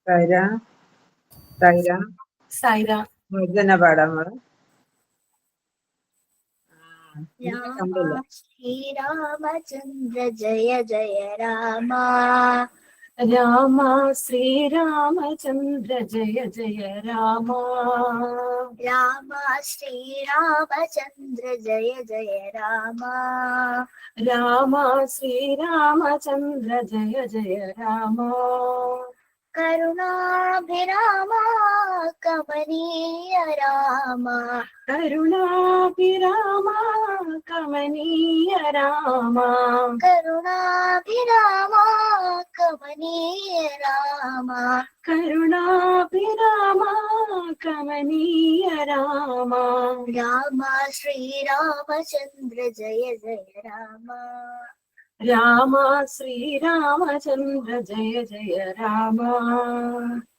Sai Ram. Sai Ram. Sai Ram. ഭജന പാടാം മോളെ. ശ്രീരാമചന്ദ്ര ജയ ജയ രാമ, രാമ ശ്രീരാമചന്ദ്ര ജയ ജയ രാമ, രാമ ശ്രീരാമചന്ദ്ര ജയ ജയ രാമ, രാമ ശ്രീരാമചന്ദ്ര ജയ ജയ രാമ, കരുണാഭിരാമ കമനീയ രാമ, കരുണാഭിരാമ കമനീയ രാമ, കരുണാഭിരാമ കമനീയ രാമ, കരുണാഭിരാമ കമനീയ രാമ, രാമ ശ്രീരാമചന്ദ്ര ജയ ജയ രാമ. രാമ ശ്രീരാമചന്ദ്ര ജയ ജയ രാമ.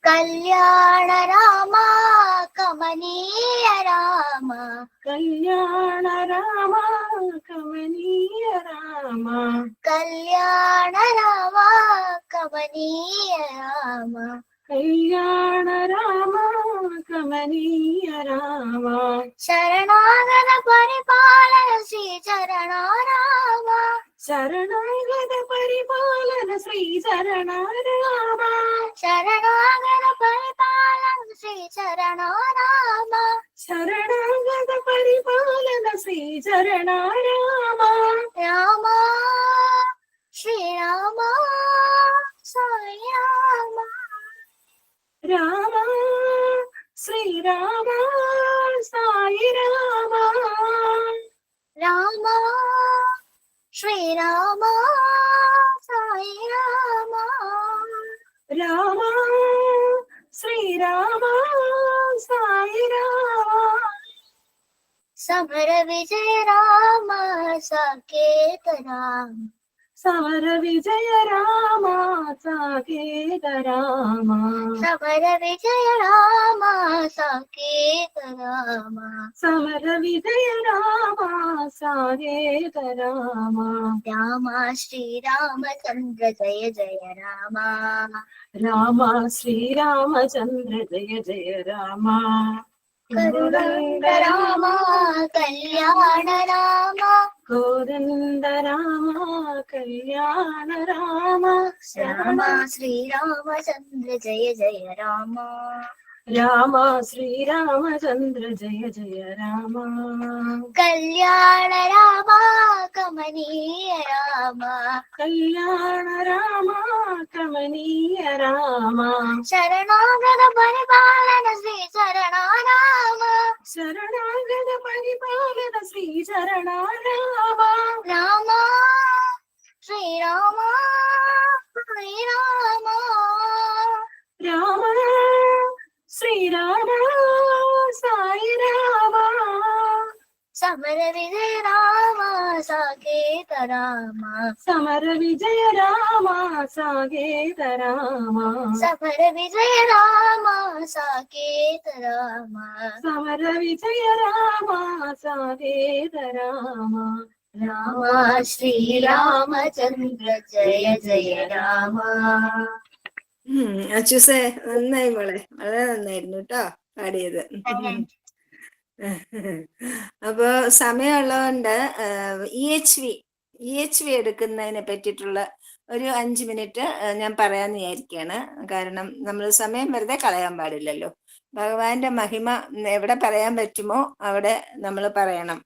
കല്യാണ രാമ കമനീയ രാമ. കല്യാണ രാമ കമനീയ രാമ. കല്യാണ രാമ കമനീയ രാമ. കല്യാണ രാമ കമനീയ രാമ. ശരണാഗത പരിപാലന ശ്രീ ചരണ രാമ. ശരണാഗത പരിപാലന ശ്രീ ചരണ രാമ. ശരണാഗത പരിപാലന ശ്രീ ചരണ രാമ. ശരണാഗത പരിപാലന ശ്രീ ചരണ രാമ. രാമ ശ്രീരാമ സായി രാമ. രാമ ശ്രീരാമ സായി രാമ. രാമ ശ്രീരാമ സായി രാമ. രാമ ശ്രീരാമ സായി രാമ. സമര വിജയ രാമ സാകേത രാമ. സമര വിജയ രാമ സാകേത രാമ. സമര വിജയ രാമ സാകേത രാമ. സമര വിജയ രാമ സാകേത രാമ. രാമ ശ്രീരാമചന്ദ്ര ജയ ജയ രാമ. രാമ ശ്രീരാമചന്ദ്ര ജയ ജയ രാമ. കരുണാകര രാമ കല്യാണ രാമ. കോദണ്ഡ രാമ കല്യാണ രാമ. രാമ ശ്രീരാമചന്ദ്ര ജയ ജയ രാമ. രാമ ശ്രീരാമചന്ദ്ര ജയ ജയ രാമ. കല്യാണ രാമ കമനീയ രാമ. കല്യാണ രാമ കമനീയ രാമ. ശരണാഗത പരിപാലന ശ്രീ ചരണ രാമ. ശരണാഗത പരിപാലന ശ്രീ ചരണ രാമ. രാമ ശ്രീരാമ ശ്രീരാമ. രാമ ശ്രീരാമ സായി രാമ. സമര വിജയ രാമ സാകേത രാമ. സമര വിജയ രാമ സാകേത രാമ. സമര വിജയ രാമ സാകേത രാമ. സമര വിജയ രാമ സാകേത രാമ. രാമ ശ്രീരാമചന്ദ്ര ജയ ജയ രാമ. അച്ചൂസേ നന്നായി മോളെ, വളരെ നന്നായിരുന്നു കേട്ടോ പാടിയത്. അപ്പൊ സമയമുള്ളതുകൊണ്ട് EHV എടുക്കുന്നതിനെ പറ്റിയിട്ടുള്ള ഒരു 5 മിനിറ്റ് ഞാൻ പറയാന്ന് വിചാരിക്കുകയാണ്. കാരണം നമ്മൾ സമയം വെറുതെ കളയാൻ പാടില്ലല്ലോ. ഭഗവാന്റെ മഹിമ എവിടെ പറയാൻ പറ്റുമോ അവിടെ നമ്മൾ പറയണം.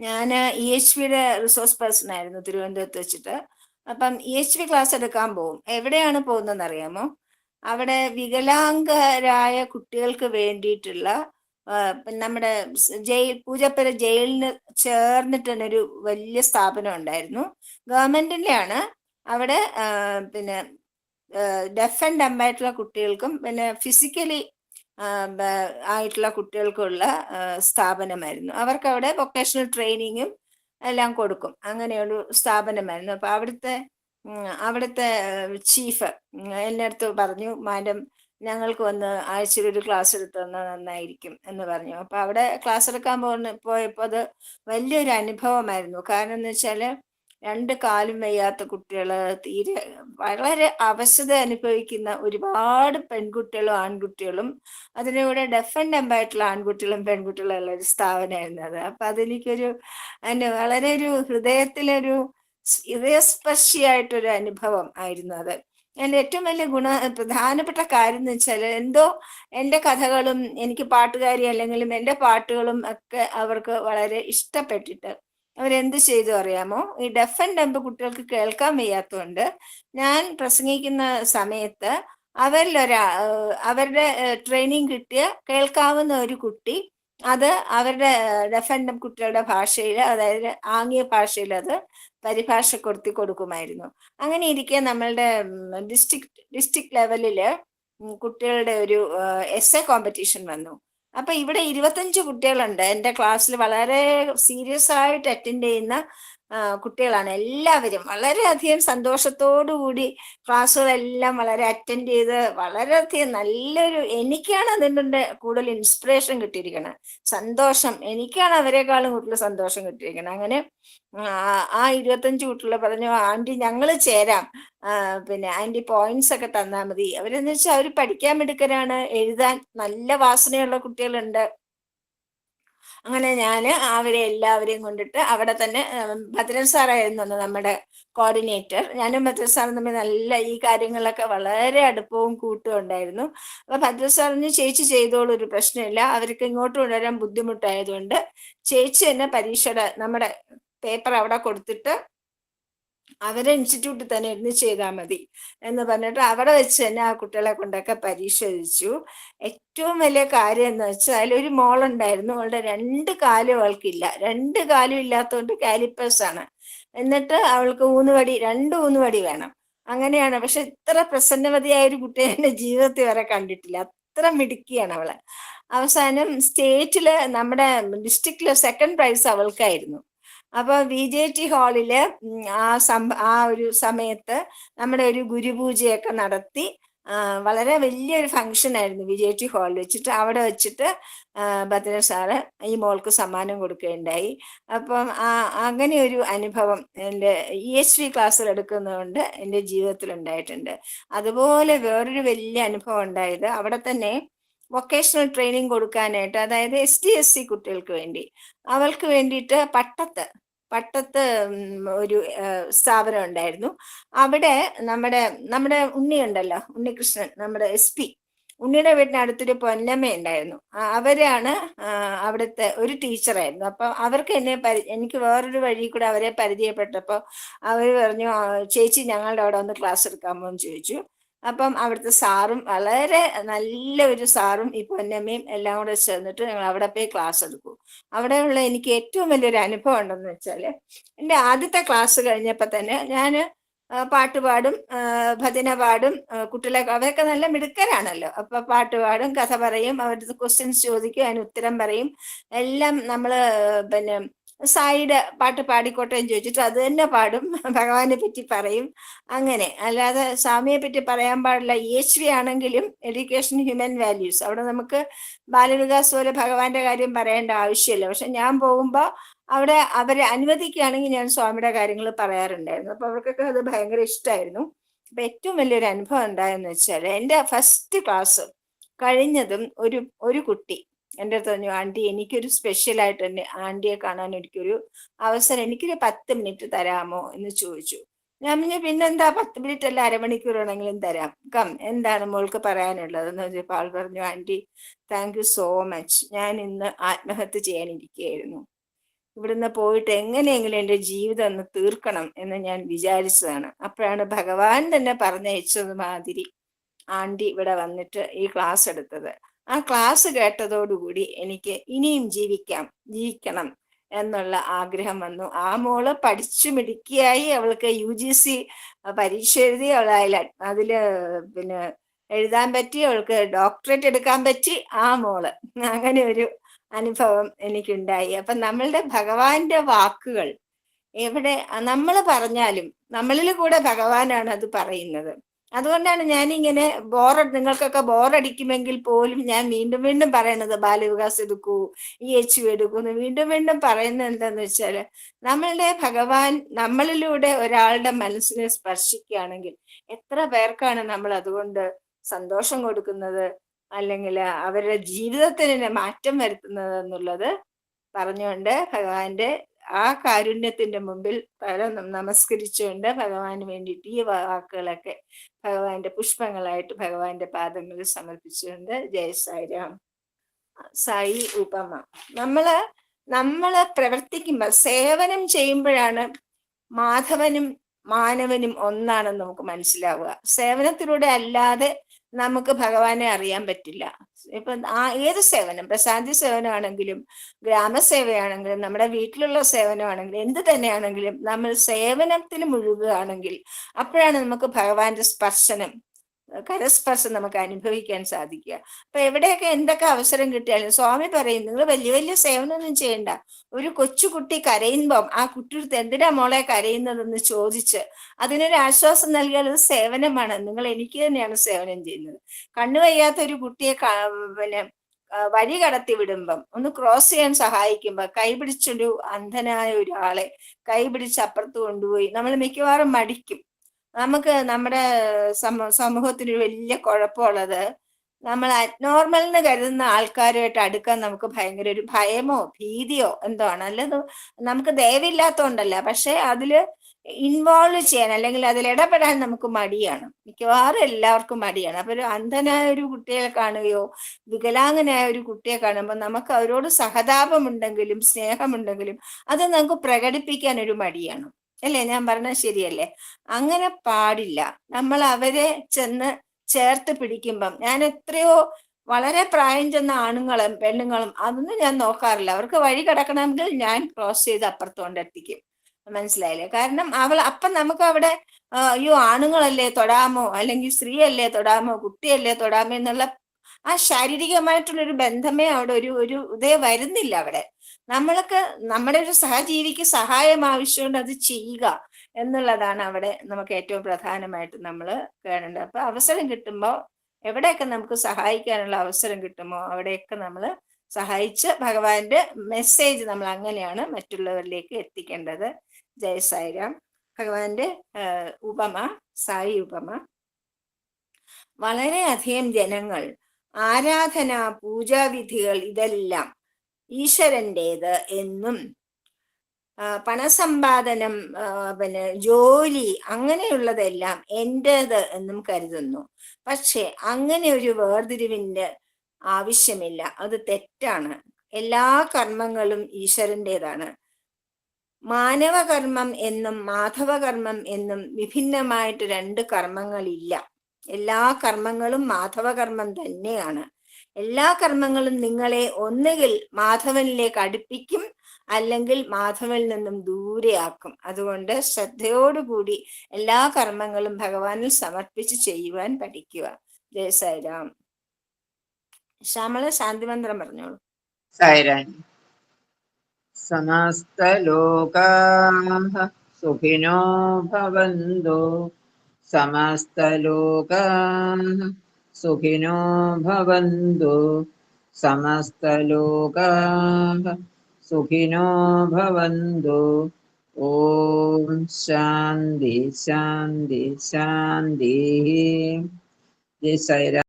ഞാൻ EHVയുടെ റിസോഴ്സ് പേഴ്സൺ ആയിരുന്നു തിരുവനന്തപുരത്ത് വെച്ചിട്ട്. അപ്പം EHV ക്ലാസ് എടുക്കാൻ പോകും. എവിടെയാണ് പോകുന്നതെന്ന് അറിയാമോ? അവിടെ വികലാംഗരായ കുട്ടികൾക്ക് വേണ്ടിയിട്ടുള്ള നമ്മുടെ പൂജപ്പുര ജയിലിന് ചേർന്നിട്ട് തന്നെ ഒരു വലിയ സ്ഥാപനം ഉണ്ടായിരുന്നു. ഗവൺമെന്റിന്റെ ആണ്. അവിടെ പിന്നെ ഡെഫ് ആൻഡ് ഡംബ് ആയിട്ടുള്ള കുട്ടികൾക്കും പിന്നെ ഫിസിക്കലി ആയിട്ടുള്ള കുട്ടികൾക്കുള്ള സ്ഥാപനമായിരുന്നു. അവർക്ക് അവിടെ വൊക്കേഷണൽ ട്രെയിനിങ്ങും എല്ലാം കൊടുക്കും. അങ്ങനെയൊരു സ്ഥാപനമായിരുന്നു. അപ്പൊ അവിടുത്തെ ചീഫ് എൻ്റെ അടുത്ത് പറഞ്ഞു, മാഡം ഞങ്ങൾക്ക് വന്ന് ആഴ്ചയിൽ ഒരു ക്ലാസ് എടുത്ത് തന്നാൽ നന്നായിരിക്കും എന്ന് പറഞ്ഞു. അപ്പൊ അവിടെ ക്ലാസ് എടുക്കാൻ പോയപ്പോൾ അത് വലിയൊരു അനുഭവമായിരുന്നു. കാരണം എന്ന് വെച്ചാല് 2 കാലും വയ്യാത്ത കുട്ടികള്, തീരെ വളരെ അവശത അനുഭവിക്കുന്ന ഒരുപാട് പെൺകുട്ടികളും ആൺകുട്ടികളും, അതിലൂടെ ഡെഫ് ആൻഡ് ഡംബ് ആയിട്ടുള്ള ആൺകുട്ടികളും പെൺകുട്ടികളും ഉള്ള ഒരു സ്ഥാപനമായിരുന്നു അത്. അപ്പൊ അതെനിക്കൊരു വളരെ ഒരു ഹൃദയസ്പർശിയായിട്ടൊരു അനുഭവം ആയിരുന്നു അത്. എൻ്റെ ഏറ്റവും വലിയ പ്രധാനപ്പെട്ട കാര്യം എന്ന് വെച്ചാൽ എന്തോ എൻ്റെ കഥകളും എനിക്ക് പാട്ടുകാരി അല്ലെങ്കിലും എൻ്റെ പാട്ടുകളും ഒക്കെ അവർക്ക് വളരെ ഇഷ്ടപ്പെട്ടിട്ട് അവരെന്ത് ചെയ്തു അറിയാമോ? ഈ ഡെഫ് ആൻഡ് ഡംബ് കുട്ടികൾക്ക് കേൾക്കാൻ വയ്യാത്തതുകൊണ്ട് ഞാൻ പ്രസംഗിക്കുന്ന സമയത്ത് അവരുടെ ട്രെയിനിങ് കിട്ടിയ കേൾക്കാവുന്ന ഒരു കുട്ടി അത് അവരുടെ ഡെഫ് ആൻഡ് ഡംബ് കുട്ടികളുടെ ഭാഷയിൽ, അതായത് ആംഗ്യ ഭാഷയിൽ അത് പരിഭാഷപ്പെടുത്തി കൊടുക്കുമായിരുന്നു. അങ്ങനെ ഇരിക്കെ നമ്മളുടെ ഡിസ്ട്രിക്ട് ലെവലില് കുട്ടികളുടെ ഒരു എസ്സേ കോമ്പറ്റീഷൻ വന്നു. അപ്പൊ ഇവിടെ 25 കുട്ടികളുണ്ട് എൻ്റെ ക്ലാസ്സിൽ. വളരെ സീരിയസ് ആയിട്ട് അറ്റൻഡ് ചെയ്യുന്ന കുട്ടികളാണ്. എല്ലാവരും വളരെയധികം സന്തോഷത്തോടു കൂടി ക്ലാസ്സുകളെല്ലാം വളരെ അറ്റൻഡ് ചെയ്ത് വളരെയധികം നല്ലൊരു, എനിക്കാണ് അതിൻ്റെ കൂടുതൽ ഇൻസ്പിറേഷൻ കിട്ടിയിരിക്കുന്നത്. സന്തോഷം എനിക്കാണ് അവരെക്കാളും കൂടുതൽ സന്തോഷം കിട്ടിയിരിക്കുന്നത്. അങ്ങനെ ആ 25 കുട്ടികൾ പറഞ്ഞു, ആൻറ്റി ഞങ്ങൾ ചേരാം, പിന്നെ ആൻറ്റി പോയിന്റ്സ് ഒക്കെ തന്നാൽ മതി. അവരെന്ന് വെച്ചാൽ അവർ പഠിക്കാൻ മിടുക്കരാണ്, എഴുതാൻ നല്ല വാസനയുള്ള കുട്ടികളുണ്ട്. അങ്ങനെ ഞാൻ അവരെ എല്ലാവരെയും കൊണ്ടിട്ട് അവിടെ തന്നെ, ഭദ്രൻ സാറായിരുന്നു അന്ന് നമ്മുടെ കോർഡിനേറ്റർ. ഞാനും ഭദ്രൻ സാറും തമ്മിൽ നല്ല ഈ കാര്യങ്ങളിലൊക്കെ വളരെ അടുപ്പവും കൂട്ടും ഉണ്ടായിരുന്നു. അപ്പൊ ഭദ്രൻ സാറിന് ചേച്ചി ചെയ്തോളൂ, ഒരു പ്രശ്നമില്ല, അവർക്ക് ഇങ്ങോട്ട് കൊണ്ടുവരാൻ ബുദ്ധിമുട്ടായതുകൊണ്ട് ചേച്ചി തന്നെ പരീക്ഷയുടെ നമ്മുടെ പേപ്പർ അവിടെ കൊടുത്തിട്ട് അവരെ ഇൻസ്റ്റിറ്റ്യൂട്ടിൽ തന്നെ ഇരുന്ന് ചെയ്താൽ മതി എന്ന് പറഞ്ഞിട്ട് അവിടെ വെച്ച് തന്നെ ആ കുട്ടികളെ കൊണ്ടൊക്കെ പരീക്ഷ എഴുതിച്ചു. ഏറ്റവും വലിയ കാര്യം എന്ന് വെച്ചാൽ അതിലൊരു മോളുണ്ടായിരുന്നു, അവളുടെ 2 കാലും അവൾക്കില്ല. 2 കാലും ഇല്ലാത്തതുകൊണ്ട് കാലിപ്പേഴ്സ് ആണ്. എന്നിട്ട് അവൾക്ക് ഊന്നുവടി, 2 ഊന്നുവടി വേണം. അങ്ങനെയാണ്. പക്ഷെ ഇത്ര പ്രസന്നവതിയായ ഒരു കുട്ടിയെ എൻ്റെ ജീവിതത്തിൽ വരെ കണ്ടിട്ടില്ല. അത്ര മിടുക്കിയാണ് അവള്. അവസാനം സ്റ്റേറ്റില് നമ്മുടെ ഡിസ്ട്രിക്റ്റില് 2nd പ്രൈസ് അവൾക്കായിരുന്നു. അപ്പൊ VJT ഹാളില് ആ ഒരു സമയത്ത് നമ്മുടെ ഒരു ഗുരുപൂജയൊക്കെ നടത്തി, വളരെ വലിയൊരു ഫംഗ്ഷൻ ആയിരുന്നു VJT ഹാളിൽ വെച്ചിട്ട്. അവിടെ വെച്ചിട്ട് ഭദ്രൻ സാറ് ഈ മോൾക്ക് സമ്മാനം കൊടുക്കുകയുണ്ടായി. അപ്പം അങ്ങനെ ഒരു അനുഭവം എൻ്റെ EHV ക്ലാസ്സിൽ എടുക്കുന്നതുകൊണ്ട് എൻ്റെ ജീവിതത്തിൽ ഉണ്ടായിട്ടുണ്ട്. അതുപോലെ വേറൊരു വലിയ അനുഭവം ഉണ്ടായത് അവിടെ തന്നെ വൊക്കേഷണൽ ട്രെയിനിങ് കൊടുക്കാനായിട്ട്, അതായത് ST SC കുട്ടികൾക്ക് വേണ്ടി, അവൾക്ക് വേണ്ടിയിട്ട് പട്ടത്ത് ഒരു സ്ഥാപനം ഉണ്ടായിരുന്നു. അവിടെ നമ്മുടെ ഉണ്ണി ഉണ്ടല്ലോ, ഉണ്ണികൃഷ്ണൻ, നമ്മുടെ SP, ഉണ്ണിയുടെ വീടിന് അടുത്തൊരു പൊന്നമ്മ ഉണ്ടായിരുന്നു. അവരാണ് അവിടുത്തെ ഒരു ടീച്ചറായിരുന്നു. അപ്പൊ അവർക്ക് എനിക്ക് വേറൊരു വഴി കൂടെ അവരെ പരിചയപ്പെട്ടപ്പോൾ അവർ പറഞ്ഞു, ചേച്ചി ഞങ്ങളുടെ അവിടെ ഒന്ന് ക്ലാസ് എടുക്കാമോ എന്ന് ചോദിച്ചു. അപ്പം അവിടുത്തെ സാറും, വളരെ നല്ല ഒരു സാറും ഈ പൊന്നമ്മയും എല്ലാം കൂടെ ചേർന്നിട്ട് ഞങ്ങൾ അവിടെ പോയി ക്ലാസ് എടുക്കും. അവിടെയുള്ള എനിക്ക് ഏറ്റവും വലിയൊരു അനുഭവം ഉണ്ടെന്ന് വെച്ചാൽ, എൻ്റെ ആദ്യത്തെ ക്ലാസ് കഴിഞ്ഞപ്പോൾ തന്നെ ഞാൻ പാട്ട് പാടും, ഭജന പാടും. കുട്ടികളെ അവരൊക്കെ നല്ല മിടുക്കരാണല്ലോ. അപ്പൊ പാട്ട് പാടും, കഥ പറയും, അവരുടെ ക്വസ്റ്റ്യൻസ് ചോദിക്കും, അതിന് ഉത്തരം പറയും. എല്ലാം നമ്മള് പിന്നെ സായിയുടെ പാട്ട് പാടിക്കോട്ടെ എന്ന് ചോദിച്ചിട്ട് അത് തന്നെ പാടും, ഭഗവാനെ പറ്റി പറയും. അങ്ങനെ, അല്ലാതെ സ്വാമിയെ പറ്റി പറയാൻ പാടില്ല. EHV ആണെങ്കിലും എഡ്യൂക്കേഷൻ ഹ്യൂമൻ വാല്യൂസ്, അവിടെ നമുക്ക് ബാലവികാസ് പോലെ ഭഗവാന്റെ കാര്യം പറയേണ്ട ആവശ്യമില്ല. പക്ഷെ ഞാൻ പോകുമ്പോൾ അവിടെ അവരെ അനുവദിക്കുകയാണെങ്കിൽ ഞാൻ സ്വാമിയുടെ കാര്യങ്ങൾ പറയാറുണ്ടായിരുന്നു. അപ്പൊ അവർക്കൊക്കെ അത് ഭയങ്കര ഇഷ്ടമായിരുന്നു. അപ്പൊ ഏറ്റവും വലിയൊരു അനുഭവം എന്തായെന്ന് വെച്ചാൽ, എൻ്റെ ഫസ്റ്റ് ക്ലാസ് കഴിഞ്ഞതും ഒരു കുട്ടി എൻ്റെ അടുത്ത് പറഞ്ഞു, ആൻറ്റി എനിക്കൊരു സ്പെഷ്യലായിട്ട് തന്നെ ആൻറ്റിയെ കാണാൻ എനിക്കൊരു അവസരം, എനിക്കൊരു 10 മിനിറ്റ് തരാമോ എന്ന് ചോദിച്ചു. ഞാൻ പറഞ്ഞു, പിന്നെന്താ, 10 മിനിറ്റ് അല്ല, അരമണിക്കൂർ വേണമെങ്കിലും തരാം, കം, എന്താണ് മോൾക്ക് പറയാനുള്ളതെന്ന് ചോദിച്ചപ്പോൾ ആൾ പറഞ്ഞു, anti thank you so much, ഞാൻ ഇന്ന് ആത്മഹത്യ ചെയ്യാനിരിക്കുകയായിരുന്നു. ഇവിടുന്ന് പോയിട്ട് എങ്ങനെയെങ്കിലും എൻ്റെ ജീവിതം ഒന്ന് തീർക്കണം എന്ന് ഞാൻ വിചാരിച്ചതാണ്. അപ്പോഴാണ് ഭഗവാൻ തന്നെ പറഞ്ഞയച്ചത് മാതിരി ആൻറ്റി ഇവിടെ വന്നിട്ട് ഈ ക്ലാസ് എടുത്തത്. ആ ക്ലാസ് കേട്ടതോടുകൂടി എനിക്ക് ഇനിയും ജീവിക്കണം എന്നുള്ള ആഗ്രഹം വന്നു. ആ മോള് പഠിച്ചു മിടുക്കിയായി, അവൾക്ക് UGC പരീക്ഷ എഴുതി, അതില് പിന്നെ എഴുതാൻ പറ്റി, അവൾക്ക് ഡോക്ടറേറ്റ് എടുക്കാൻ പറ്റി ആ മോള്. അങ്ങനെ ഒരു അനുഭവം എനിക്കുണ്ടായി. അപ്പൊ നമ്മളുടെ ഭഗവാന്റെ വാക്കുകൾ എവിടെ നമ്മൾ പറഞ്ഞാലും നമ്മളിൽ കൂടെ ഭഗവാനാണ് അത് പറയുന്നത്. അതുകൊണ്ടാണ് ഞാനിങ്ങനെ നിങ്ങൾക്കൊക്കെ ബോറടിക്കുമെങ്കിൽ പോലും ഞാൻ വീണ്ടും വീണ്ടും പറയണത് ബാലവികാസ് എടുക്കൂ, EHV എടുക്കൂ എന്ന് വീണ്ടും വീണ്ടും പറയുന്നത് എന്താന്ന് വെച്ചാൽ, നമ്മളുടെ ഭഗവാൻ നമ്മളിലൂടെ ഒരാളുടെ മനസ്സിനെ സ്പർശിക്കുകയാണെങ്കിൽ എത്ര പേർക്കാണ് നമ്മൾ അതുകൊണ്ട് സന്തോഷം കൊടുക്കുന്നത്, അല്ലെങ്കിൽ അവരുടെ ജീവിതത്തിന് മാറ്റം വരുത്തുന്നത് എന്നുള്ളത് പറഞ്ഞുകൊണ്ട് ഭഗവാന്റെ ആ കാരുണ്യത്തിന്റെ മുമ്പിൽ നമസ്കരിച്ചുകൊണ്ട് ഭഗവാന് വേണ്ടിയിട്ട് ഈ വാക്കുകളൊക്കെ ഭഗവാന്റെ പുഷ്പങ്ങളായിട്ട് ഭഗവാന്റെ പാദങ്ങളിൽ സമർപ്പിച്ചുകൊണ്ട് ജയ സായിരാം. സായി ഉപമ. നമ്മള് പ്രവർത്തിക്കുമ്പോൾ, സേവനം ചെയ്യുമ്പോഴാണ് മാധവനും മാനവനും ഒന്നാണെന്ന് നമുക്ക് മനസ്സിലാവുക. സേവനത്തിലൂടെ അല്ലാതെ നമുക്ക് ഭഗവാനെ അറിയാൻ പറ്റില്ല. ഇപ്പൊ ഏത് സേവനം, പ്രശാന്തി സേവനമാണെങ്കിലും ഗ്രാമസേവയാണെങ്കിലും നമ്മുടെ വീട്ടിലുള്ള സേവനമാണെങ്കിലും എന്ത് തന്നെയാണെങ്കിലും നമ്മൾ സേവനത്തിൽ മുഴുകുകയാണെങ്കിൽ അപ്പോഴാണ് നമുക്ക് ഭഗവാന്റെ സ്പർശനം കരസ്പർശം നമുക്ക് അനുഭവിക്കാൻ സാധിക്കുക. അപ്പൊ എവിടെയൊക്കെ എന്തൊക്കെ അവസരം കിട്ടിയാലും സ്വാമി പറയും, നിങ്ങൾ വലിയ വലിയ സേവനമൊന്നും ചെയ്യണ്ട. ഒരു കൊച്ചുകുട്ടി കരയുമ്പം ആ കുട്ടിയെടുത്ത് എന്തിനാ മോളെ കരയുന്നതെന്ന് ചോദിച്ച് അതിനൊരു ആശ്വാസം നൽകിയാൽ അത് സേവനമാണ്. നിങ്ങൾ എനിക്ക് തന്നെയാണ് സേവനം ചെയ്യുന്നത്. കണ്ണു വയ്യാത്ത ഒരു കുട്ടിയെ പിന്നെ വഴി കടത്തി വിടുമ്പം, ഒന്ന് ക്രോസ് ചെയ്യാൻ സഹായിക്കുമ്പോ കൈപിടിച്ചൊരു അന്ധനായ ഒരാളെ കൈപിടിച്ച് അപ്പുറത്ത് കൊണ്ടുപോയി നമ്മൾ മിക്കവാറും മടിക്കും. നമുക്ക് നമ്മുടെ സമൂഹത്തിന് ഒരു വലിയ കുഴപ്പമുള്ളത്, നമ്മൾ അബ്നോർമൽ എന്ന് കരുതുന്ന ആൾക്കാരുമായിട്ട് അടുക്കാൻ നമുക്ക് ഭയങ്കര ഒരു ഭയമോ ഭീതിയോ എന്തോ ആണ്. അല്ലത് നമുക്ക് ദയവില്ലാത്തതുകൊണ്ടല്ല, പക്ഷെ അതില് ഇൻവോൾവ് ചെയ്യാൻ അല്ലെങ്കിൽ അതിൽ ഇടപെടാൻ നമുക്ക് മടിയാണ്. മിക്കവാറും എല്ലാവർക്കും മടിയാണ്. അപ്പൊ ഒരു അന്ധനായ ഒരു കുട്ടിയെ കാണുകയോ വികലാംഗനായ ഒരു കുട്ടിയെ കാണുമ്പോൾ നമുക്ക് അവരോട് സഹതാപമുണ്ടെങ്കിലും സ്നേഹമുണ്ടെങ്കിലും അത് നമുക്ക് പ്രകടിപ്പിക്കാൻ ഒരു മടിയാണ്. അല്ലേ? ഞാൻ പറഞ്ഞത് ശരിയല്ലേ? അങ്ങനെ പാടില്ല. നമ്മൾ അവരെ ചെന്ന് ചേർത്ത് പിടിക്കുമ്പം, ഞാൻ എത്രയോ വളരെ പ്രായം ചെന്ന ആണുങ്ങളും പെണ്ണുങ്ങളും അതൊന്നും ഞാൻ നോക്കാറില്ല. അവർക്ക് വഴി കിടക്കണമെങ്കിൽ ഞാൻ ക്രോസ് ചെയ്ത് അപ്പുറത്ത് കൊണ്ടെത്തിക്കും. മനസ്സിലായില്ലേ? കാരണം അപ്പം നമുക്ക് അവിടെ അയ്യോ ആണുങ്ങളല്ലേ തൊടാമോ, അല്ലെങ്കിൽ സ്ത്രീയല്ലേ തൊടാമോ, കുട്ടിയല്ലേ തൊടാമോ എന്നുള്ള ആ ശാരീരികമായിട്ടുള്ളൊരു ബന്ധമേ അവിടെ ഒരു ഇതേ വരുന്നില്ല. അവിടെ നമ്മൾക്ക് നമ്മുടെ ഒരു സഹജീവിക്ക് സഹായം ആവശ്യമുണ്ട്, അത് ചെയ്യുക എന്നുള്ളതാണ് അവിടെ നമുക്ക് ഏറ്റവും പ്രധാനമായിട്ട് നമ്മൾ കാണേണ്ടത്. അപ്പൊ അവസരം കിട്ടുമ്പോൾ എവിടെയൊക്കെ നമുക്ക് സഹായിക്കാനുള്ള അവസരം കിട്ടുമോ അവിടെയൊക്കെ നമ്മൾ സഹായിച്ച് ഭഗവാന്റെ മെസ്സേജ് നമ്മൾ അങ്ങനെയാണ് മറ്റുള്ളവരിലേക്ക് എത്തിക്കേണ്ടത്. ജയ സായിരാം. ഭഗവാന്റെ ഉപമ, സായി ഉപമ. വളരെയധികം ജനങ്ങൾ ആരാധന, പൂജാവിധികൾ ഇതെല്ലാം ഈശ്വരൻ്റേത് എന്നും പണസമ്പാദനം, പിന്നെ ജോലി അങ്ങനെയുള്ളതെല്ലാം എൻ്റേത് എന്നും കരുതുന്നു. പക്ഷെ അങ്ങനെ ഒരു വേർതിരിവിൻ്റെ ആവശ്യമില്ല. അത് തെറ്റാണ്. എല്ലാ കർമ്മങ്ങളും ഈശ്വരൻ്റേതാണ്. മാനവകർമ്മം എന്നും മാധവകർമ്മം എന്നും വിഭിന്നമായിട്ട് രണ്ട് കർമ്മങ്ങളില്ല. എല്ലാ കർമ്മങ്ങളും മാധവകർമ്മം തന്നെയാണ്. എല്ലാ കർമ്മങ്ങളും നിങ്ങളെ ഒന്നുകിൽ മാധവനിലേക്ക് അടുപ്പിക്കും, അല്ലെങ്കിൽ മാധവനിൽ നിന്നും ദൂരെയാക്കും. അതുകൊണ്ട് ശ്രദ്ധയോടുകൂടി എല്ലാ കർമ്മങ്ങളും ഭഗവാനിൽ സമർപ്പിച്ച് ചെയ്യുവാൻ പഠിക്കുക. ജയ സായിരാം. ശ്യാമള ശാന്തിമന്ത്രം പറഞ്ഞോളൂ. സായിരാം. സമസ്തലോകാഃ സുഖിനോ ഭവന്തു, സമസ്തലോകാഃ സുഖിനോ ഭവന്തു, സമസ്തലോകാഃ സുഖിനോ ഭവന്തു. ഓം ശാന്തി ശാന്തി ശാന്തി. ജയ് സായിരാം.